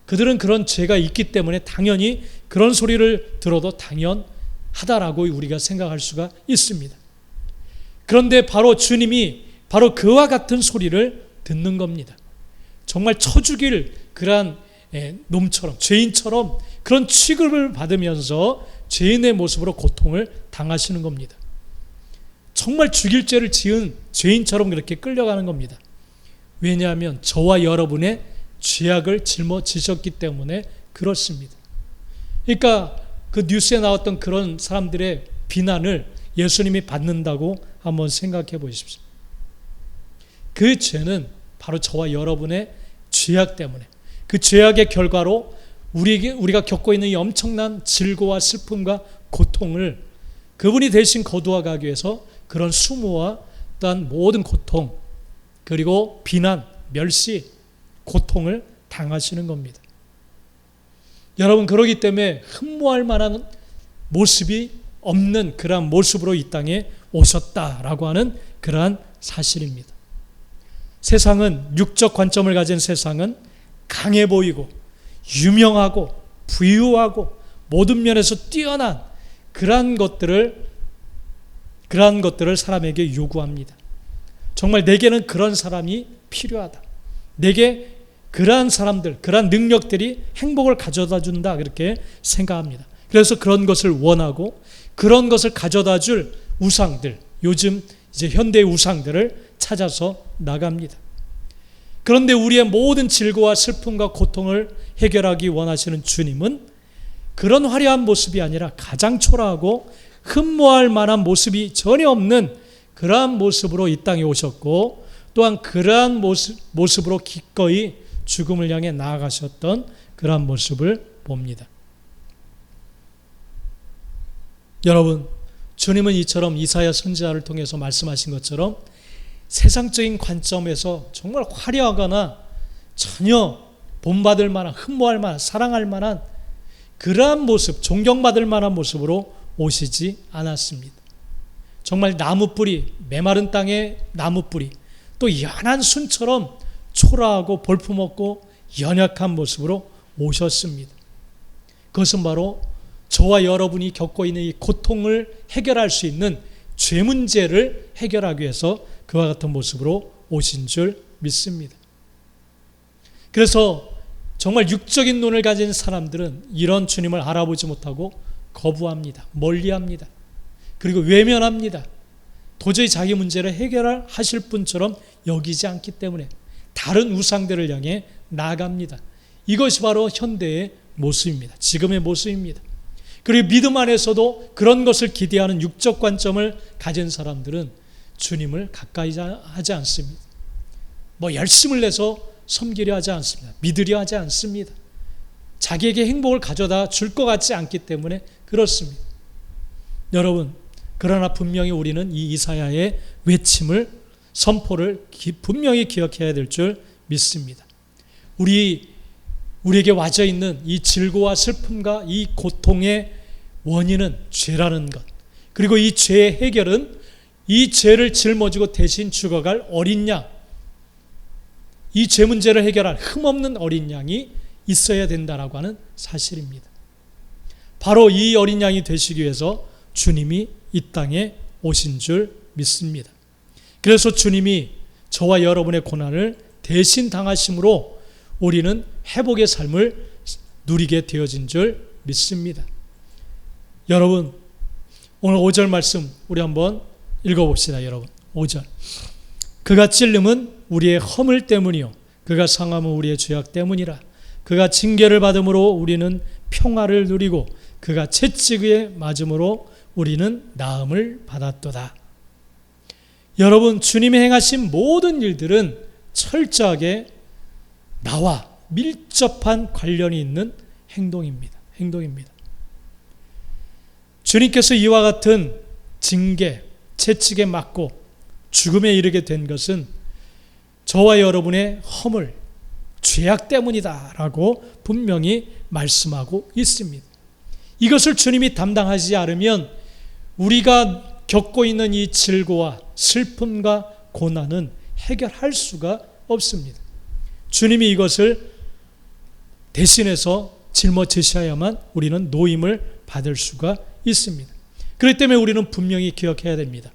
A: 그들은 그런 죄가 있기 때문에 당연히 그런 소리를 들어도 당연하다라고 우리가 생각할 수가 있습니다. 그런데 바로 주님이 바로 그와 같은 소리를 듣는 겁니다. 정말 쳐 죽일 그러한 놈처럼, 죄인처럼 그런 취급을 받으면서 죄인의 모습으로 고통을 당하시는 겁니다. 정말 죽일 죄를 지은 죄인처럼 그렇게 끌려가는 겁니다. 왜냐하면 저와 여러분의 죄악을 짊어지셨기 때문에 그렇습니다. 그러니까 그 뉴스에 나왔던 그런 사람들의 비난을 예수님이 받는다고 한번 생각해 보십시오. 그 죄는 바로 저와 여러분의 죄악 때문에, 그 죄악의 결과로 우리가 겪고 있는 이 엄청난 질고와 슬픔과 고통을 그분이 대신 거두어 가기 위해서 그런 수모와 또한 모든 고통, 그리고 비난, 멸시, 고통을 당하시는 겁니다. 여러분, 그러기 때문에 흠모할 만한 모습이 없는 그러한 모습으로 이 땅에 오셨다라고 하는 그러한 사실입니다. 세상은, 육적 관점을 가진 세상은 강해 보이고 유명하고 부유하고 모든 면에서 뛰어난 그러한 것들을 사람에게 요구합니다. 정말 내게는 그런 사람이 필요하다. 내게 그러한 사람들, 그러한 능력들이 행복을 가져다 준다, 그렇게 생각합니다. 그래서 그런 것을 원하고 그런 것을 가져다 줄 우상들, 요즘 이제 현대의 우상들을 찾아서 나갑니다. 그런데 우리의 모든 질고와 슬픔과 고통을 해결하기 원하시는 주님은 그런 화려한 모습이 아니라 가장 초라하고 흠모할 만한 모습이 전혀 없는 그러한 모습으로 이 땅에 오셨고, 또한 그러한 모습으로 기꺼이 죽음을 향해 나아가셨던 그러한 모습을 봅니다. 여러분, 주님은 이처럼 이사야 선지자를 통해서 말씀하신 것처럼 세상적인 관점에서 정말 화려하거나 전혀 본받을 만한, 흠모할 만한, 사랑할 만한 그러한 모습, 존경받을 만한 모습으로 오시지 않았습니다. 정말 나무뿌리, 메마른 땅의 나무뿌리, 또 연한 순처럼 초라하고 볼품없고 연약한 모습으로 오셨습니다. 그것은 바로 저와 여러분이 겪고 있는 이 고통을 해결할 수 있는 죄 문제를 해결하기 위해서 그와 같은 모습으로 오신 줄 믿습니다. 그래서 정말 육적인 눈을 가진 사람들은 이런 주님을 알아보지 못하고 거부합니다. 멀리합니다. 그리고 외면합니다. 도저히 자기 문제를 해결하실 분처럼 여기지 않기 때문에 다른 우상들을 향해 나아갑니다. 이것이 바로 현대의 모습입니다. 지금의 모습입니다. 그리고 믿음 안에서도 그런 것을 기대하는 육적 관점을 가진 사람들은 주님을 가까이 하지 않습니다. 열심을 내서 섬기려 하지 않습니다. 믿으려 하지 않습니다. 자기에게 행복을 가져다 줄 것 같지 않기 때문에 그렇습니다. 여러분, 그러나 분명히 우리는 이 이사야의 외침을, 선포를 분명히 기억해야 될 줄 믿습니다. 우리에게 와져 있는 이 질고와 슬픔과 이 고통의 원인은 죄라는 것, 그리고 이 죄의 해결은 이 죄를 짊어지고 대신 죽어갈 어린 양, 이 죄 문제를 해결할 흠없는 어린 양이 있어야 된다라고 하는 사실입니다. 바로 이 어린 양이 되시기 위해서 주님이 이 땅에 오신 줄 믿습니다. 그래서 주님이 저와 여러분의 고난을 대신 당하심으로 우리는 회복의 삶을 누리게 되어진 줄 믿습니다. 여러분, 오늘 5절 말씀 우리 한번 읽어봅시다. 여러분, 5절. 그가 찔림은 우리의 허물 때문이요 그가 상함은 우리의 죄악 때문이라. 그가 징계를 받음으로 우리는 평화를 누리고 그가 채찍에 맞음으로 우리는 나음을 받았도다. 여러분, 주님이 행하신 모든 일들은 철저하게 나와 밀접한 관련이 있는 행동입니다. 주님께서 이와 같은 징계, 채찍에 맞고 죽음에 이르게 된 것은 저와 여러분의 허물, 죄악 때문이다 라고 분명히 말씀하고 있습니다. 이것을 주님이 담당하지 않으면 우리가 겪고 있는 이 질고와 슬픔과 고난은 해결할 수가 없습니다. 주님이 이것을 대신해서 짊어지셔야만 우리는 노임을 받을 수가 있습니다. 그렇기 때문에 우리는 분명히 기억해야 됩니다.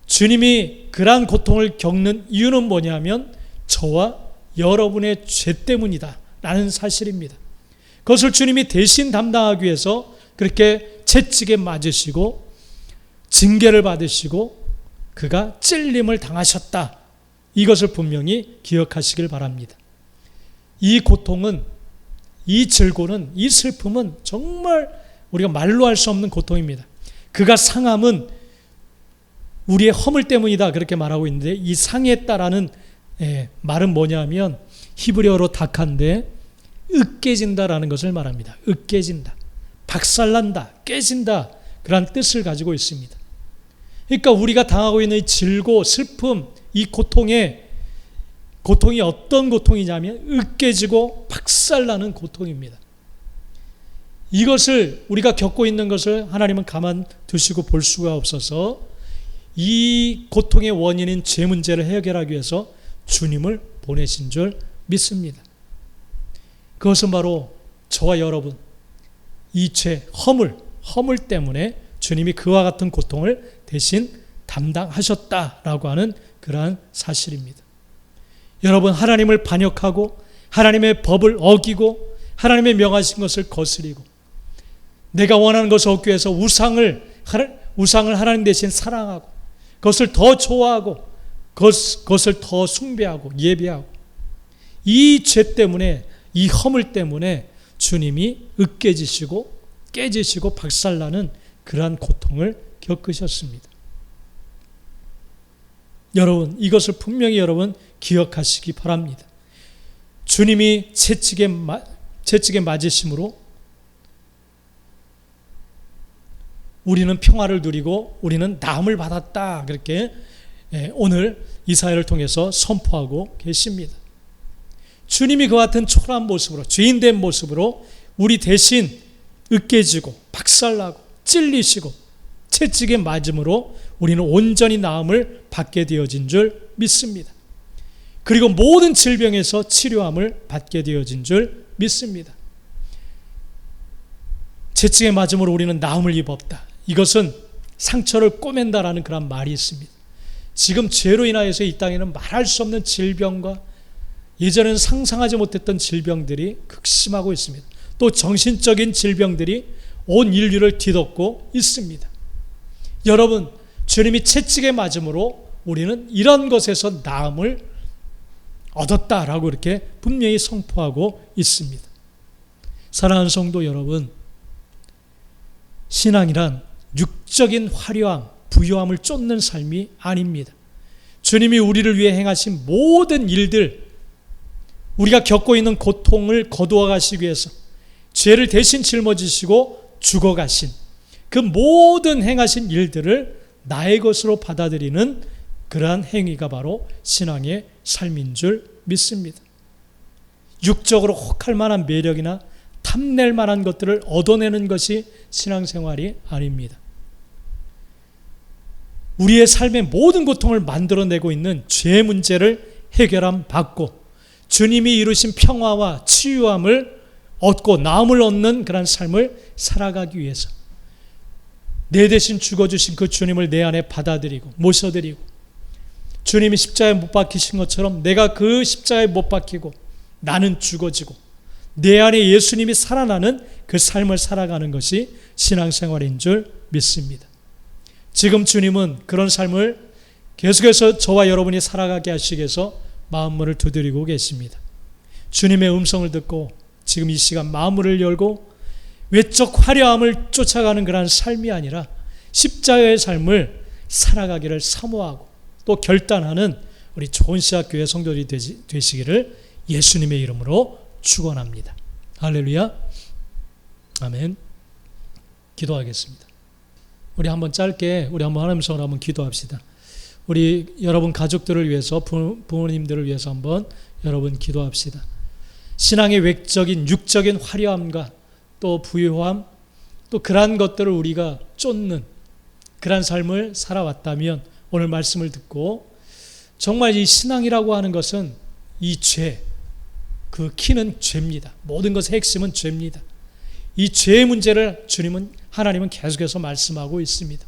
A: 주님이 그러한 고통을 겪는 이유는 뭐냐면 저와 여러분의 죄 때문이다 라는 사실입니다. 그것을 주님이 대신 담당하기 위해서 그렇게 채찍에 맞으시고 징계를 받으시고 그가 찔림을 당하셨다. 이것을 분명히 기억하시길 바랍니다. 이 고통은, 이 질고는, 이 슬픔은 정말 우리가 말로 할 수 없는 고통입니다. 그가 상함은 우리의 허물 때문이다 그렇게 말하고 있는데, 이 상했다라는 말은 뭐냐면 히브리어로 닥한데 으깨진다라는 것을 말합니다. 으깨진다, 박살난다, 깨진다, 그런 뜻을 가지고 있습니다. 그러니까 우리가 당하고 있는 이 질고, 슬픔, 이 고통이 어떤 고통이냐면 으깨지고 박살나는 고통입니다. 이것을 우리가 겪고 있는 것을 하나님은 가만 두시고 볼 수가 없어서 이 고통의 원인인 죄 문제를 해결하기 위해서 주님을 보내신 줄 믿습니다. 그것은 바로 저와 여러분, 이 죄, 허물 때문에 주님이 그와 같은 고통을 대신 담당하셨다라고 하는 그러한 사실입니다. 여러분, 하나님을 반역하고 하나님의 법을 어기고 하나님의 명하신 것을 거스리고 내가 원하는 것을 얻기 위해서 우상을 우상을 하나님 대신 사랑하고 그것을 더 좋아하고 그것을 더 숭배하고 예배하고 이 죄 때문에 이 허물 때문에 주님이 으깨지시고 깨지시고 박살나는 그러한 고통을 겪으셨습니다. 여러분 이것을 분명히 여러분 기억하시기 바랍니다. 주님이 채찍에 맞으심으로 우리는 평화를 누리고 우리는 나음을 받았다. 그렇게 오늘 이사야를 통해서 선포하고 계십니다. 주님이 그와 같은 초라한 모습으로 죄인된 모습으로 우리 대신 으깨지고 박살나고 찔리시고 채찍에 맞음으로 우리는 온전히 나음을 받게 되어진 줄 믿습니다. 그리고 모든 질병에서 치료함을 받게 되어진 줄 믿습니다. 채찍에 맞음으로 우리는 나음을 입었다. 이것은 상처를 꼬맨다라는 그런 말이 있습니다. 지금 죄로 인하여서 이 땅에는 말할 수 없는 질병과 예전에는 상상하지 못했던 질병들이 극심하고 있습니다. 또 정신적인 질병들이 온 인류를 뒤덮고 있습니다. 여러분, 주님이 채찍에 맞음으로 우리는 이런 것에서 나음을 얻었다라고 이렇게 분명히 선포하고 있습니다. 사랑하는 성도 여러분, 신앙이란 육적인 화려함, 부요함을 쫓는 삶이 아닙니다. 주님이 우리를 위해 행하신 모든 일들, 우리가 겪고 있는 고통을 거두어 가시기 위해서 죄를 대신 짊어지시고 죽어가신 그 모든 행하신 일들을 나의 것으로 받아들이는 그러한 행위가 바로 신앙의 삶인 줄 믿습니다. 육적으로 혹할 만한 매력이나 탐낼 만한 것들을 얻어내는 것이 신앙생활이 아닙니다. 우리의 삶의 모든 고통을 만들어내고 있는 죄 문제를 해결함 받고 주님이 이루신 평화와 치유함을 얻고 나음을 얻는 그런 삶을 살아가기 위해서 내 대신 죽어주신 그 주님을 내 안에 받아들이고 모셔드리고 주님이 십자가에 못 박히신 것처럼 내가 그 십자가에 못 박히고 나는 죽어지고 내 안에 예수님이 살아나는 그 삶을 살아가는 것이 신앙생활인 줄 믿습니다. 지금 주님은 그런 삶을 계속해서 저와 여러분이 살아가게 하시기 위해서 마음문을 두드리고 계십니다. 주님의 음성을 듣고 지금 이 시간 마음문을 열고 외적 화려함을 쫓아가는 그런 삶이 아니라 십자가의 삶을 살아가기를 사모하고 또 결단하는 우리 좋은시학교회 성도들이 되시기를 예수님의 이름으로 축원합니다. 할렐루야. 아멘. 기도하겠습니다. 우리 한번 짧게 한번 하나님 성으로 한번 기도합시다. 우리 여러분 가족들을 위해서 부모님들을 위해서 한번 여러분 기도합시다. 신앙의 외적인 육적인 화려함과 또 부유함 또 그러한 것들을 우리가 쫓는 그러한 삶을 살아왔다면 오늘 말씀을 듣고 정말 이 신앙이라고 하는 것은 이 죄, 그 키는 죄입니다. 모든 것의 핵심은 죄입니다. 이 죄의 문제를 하나님은 계속해서 말씀하고 있습니다.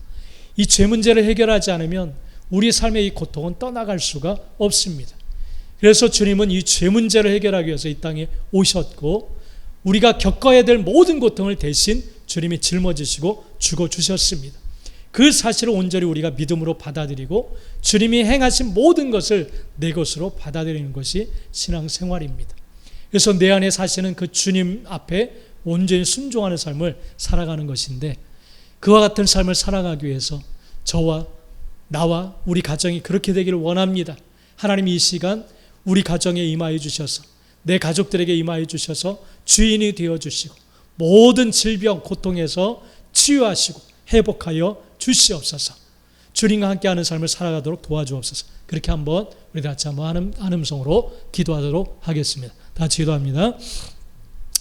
A: 이 죄 문제를 해결하지 않으면 우리 삶의 이 고통은 떠나갈 수가 없습니다. 그래서 주님은 이 죄 문제를 해결하기 위해서 이 땅에 오셨고 우리가 겪어야 될 모든 고통을 대신 주님이 짊어지시고 죽어주셨습니다. 그 사실을 온전히 우리가 믿음으로 받아들이고 주님이 행하신 모든 것을 내 것으로 받아들이는 것이 신앙생활입니다. 그래서 내 안에 사시는 그 주님 앞에 온전히 순종하는 삶을 살아가는 것인데 그와 같은 삶을 살아가기 위해서 저와 나와 우리 가정이 그렇게 되기를 원합니다. 하나님이 이 시간 우리 가정에 임하여 주셔서 내 가족들에게 임하여 주셔서 주인이 되어주시고 모든 질병 고통에서 치유하시고 회복하여 주시옵소서. 주님과 함께하는 삶을 살아가도록 도와주옵소서. 그렇게 한번 우리 같이 한번 한음성으로 기도하도록 하겠습니다. 다 같이 기도합니다.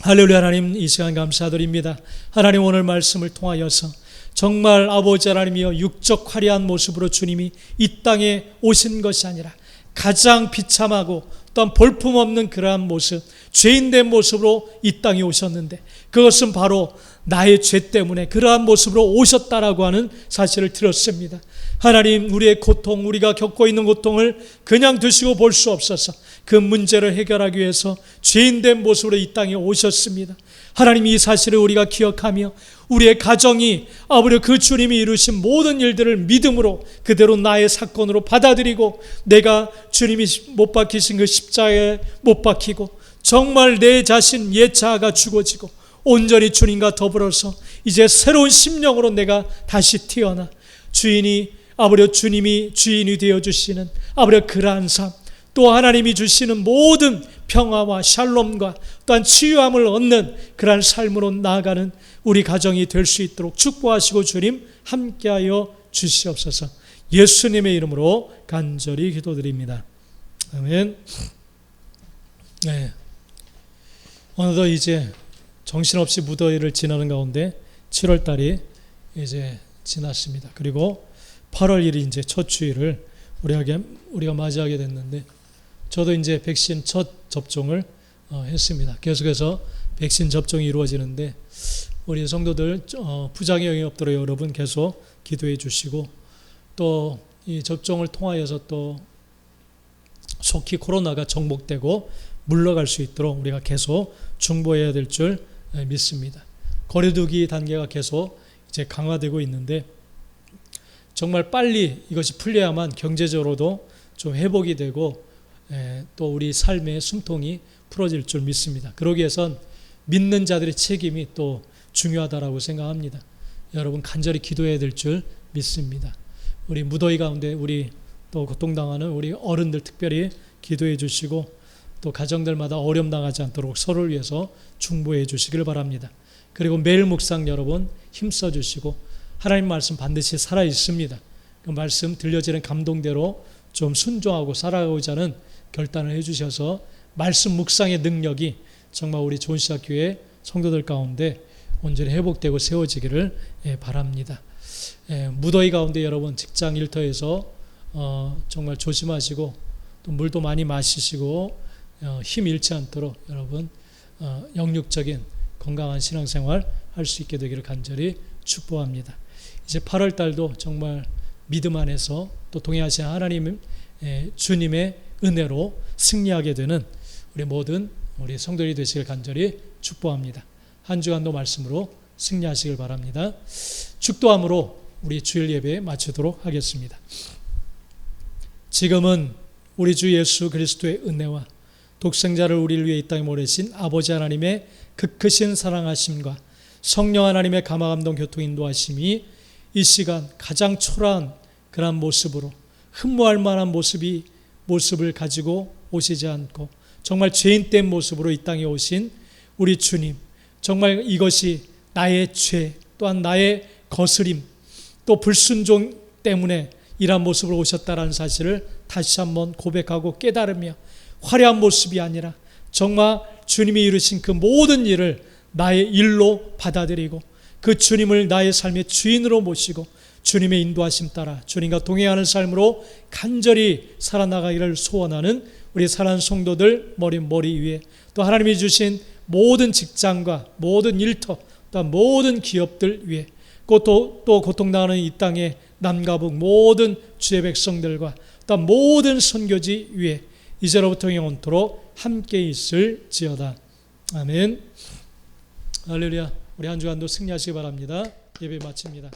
A: 할렐루야. 하나님 이 시간 감사드립니다. 하나님 오늘 말씀을 통하여서 정말 아버지 하나님이여 육적 화려한 모습으로 주님이 이 땅에 오신 것이 아니라 가장 비참하고 또한 볼품없는 그러한 모습 죄인된 모습으로 이 땅에 오셨는데 그것은 바로 나의 죄 때문에 그러한 모습으로 오셨다라고 하는 사실을 들었습니다. 하나님 우리의 고통 우리가 겪고 있는 고통을 그냥 두시고 볼 수 없어서 그 문제를 해결하기 위해서 죄인된 모습으로 이 땅에 오셨습니다. 하나님, 이 사실을 우리가 기억하며 우리의 가정이 아버지 그 주님이 이루신 모든 일들을 믿음으로 그대로 나의 사건으로 받아들이고, 내가 주님이 못 박히신 그 십자가에 못 박히고 정말 내 자신 옛 자아가 죽어지고 온전히 주님과 더불어서 이제 새로운 심령으로 내가 다시 태어나 주님이 주인이 되어주시는 그러한 삶, 또 하나님이 주시는 모든 평화와 샬롬과 또한 치유함을 얻는 그러한 삶으로 나아가는 우리 가정이 될 수 있도록 축복하시고 주님 함께하여 주시옵소서. 예수님의 이름으로 간절히 기도드립니다. 아멘. 네. 어느덧 이제 정신없이 무더위를 지나는 가운데 7월 달이 이제 지났습니다. 그리고 8월 1일 이제 첫 주일을 우리가 맞이하게 됐는데, 저도 이제 백신 첫 접종을 했습니다. 계속해서 백신 접종이 이루어지는데 우리 성도들 부작용이 없도록 여러분 계속 기도해 주시고, 또 이 접종을 통하여서 또 속히 코로나가 정복되고 물러갈 수 있도록 우리가 계속 중보해야 될 줄 믿습니다. 거리두기 단계가 계속 이제 강화되고 있는데, 정말 빨리 이것이 풀려야만 경제적으로도 좀 회복이 되고 또 우리 삶의 숨통이 풀어질 줄 믿습니다. 그러기 위해선 믿는 자들의 책임이 또 중요하다라고 생각합니다. 여러분 간절히 기도해야 될 줄 믿습니다. 우리 무더위 가운데 우리 또 고통당하는 우리 어른들 특별히 기도해 주시고, 또 가정들마다 어려움 당하지 않도록 서로를 위해서 중보해 주시길 바랍니다. 그리고 매일 묵상 여러분 힘써 주시고, 하나님 말씀 반드시 살아 있습니다. 그 말씀 들려지는 감동대로 좀 순종하고 살아가고자 하는 결단을 해주셔서 말씀 묵상의 능력이 정말 우리 존시아 교회 성도들 가운데 온전히 회복되고 세워지기를 바랍니다. 무더위 가운데 여러분 직장 일터에서 정말 조심하시고, 또 물도 많이 마시시고 힘 잃지 않도록 여러분 영육적인 건강한 신앙생활 할 수 있게 되기를 간절히 축복합니다. 이제 8월 달도 정말 믿음 안에서 또 동행하신 하나님 주님의 은혜로 승리하게 되는 우리 모든 우리 성도들이 되시길 간절히 축복합니다. 한 주간도 말씀으로 승리하시길 바랍니다. 축도함으로 우리 주일 예배 마치도록 하겠습니다. 지금은 우리 주 예수 그리스도의 은혜와 독생자를 우리를 위해 이 땅에 보내신 아버지 하나님의 극크신 사랑하심과 성령 하나님의 감화감동 교통 인도하심이 이 시간 가장 초라한 그런 모습으로 흠모할 만한 모습을 가지고 오시지 않고 정말 죄인된 모습으로 이 땅에 오신 우리 주님, 정말 이것이 나의 죄 또한 나의 거스림 또 불순종 때문에 이러한 모습으로 오셨다라는 사실을 다시 한번 고백하고 깨달으며, 화려한 모습이 아니라 정말 주님이 이루신 그 모든 일을 나의 일로 받아들이고 그 주님을 나의 삶의 주인으로 모시고 주님의 인도하심 따라 주님과 동행하는 삶으로 간절히 살아나가기를 소원하는 우리 사랑하는 성도들 머리 위에, 또 하나님이 주신 모든 직장과 모든 일터 또 모든 기업들 위에, 또 고통당하는 이 땅의 남과 북 모든 주의 백성들과 또 모든 선교지 위에 이제로부터 영원토록 함께 있을지어다. 아멘. 할렐루야. 우리 한 주간도 승리하시기 바랍니다. 예배 마칩니다.